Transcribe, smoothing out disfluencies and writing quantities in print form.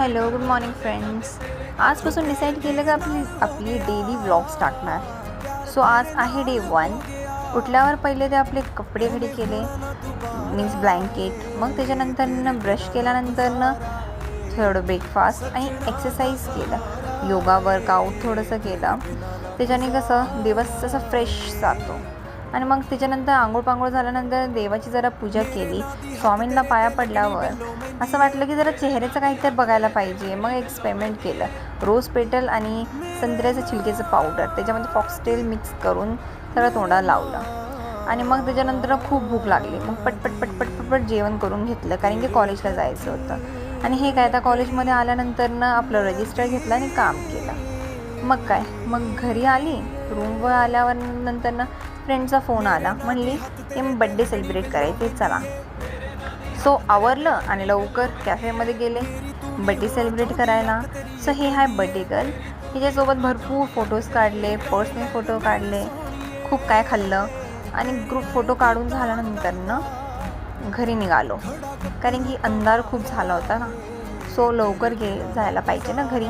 Hello, good morning friends. आजपासून decide केलं का आपली डेली व्लॉग्स टाकणार. सो आज आहे डे 1. उठल्यावर पहिले ते आपले कपडे घडी केले, मीन्स ब्लँकेट. मग त्याच्यानंतर ब्रश केल्यानंतर थोडं ब्रेकफास्ट आणि एक्सरसाइज केलं, योगा वर्कआउट थोडंसं केलं. त्याच्याने कसं दिवस असं फ्रेश जातो. आणि मग त्याच्यानंतर आंघोळ झाल्यानंतर देवाची जरा पूजा केली. स्वामींना पाया पडल्यावर असं वाटलं की जरा चेहऱ्याचं काहीतरी बघायला पाहिजे. मग एक्सपेरिमेंट केलं. रोज पेटल आणि संत्र्याचं छिलकेचं पावडर त्याच्यामध्ये फॉक्सटेल मिक्स करून सगळं तोंडाला लावलं. आणि मग त्याच्यानंतर खूप भूक लागली. मग पटपट जेवण करून घेतलं, कारण की कॉलेजला जायचं होतं. आणि हे काय, आता कॉलेजमध्ये आल्यानंतर आपलं रजिस्टर घेतलं आणि काम केलं. मग काय, मग घरी आली. रूमवर आल्यावर नंतर फ्रेंडचा फोन आला, म्हणली की मी बड्डे सेलिब्रेट करायचे, चला. सो आवरलं आणि लवकर कॅफेमध्ये गेले बड्डे सेलिब्रेट करायला. सो हे आहे बड्डे गर्ल. हिच्यासोबत भरपूर फोटोज काढले, पर्सनल फोटो काढले, खूप काय खाल्लं. आणि ग्रुप फोटो काढून झाल्यानंतर घरी निघालो, कारण की अंधार खूप झाला होता ना. सो लवकर जायला पाहिजे ना घरी.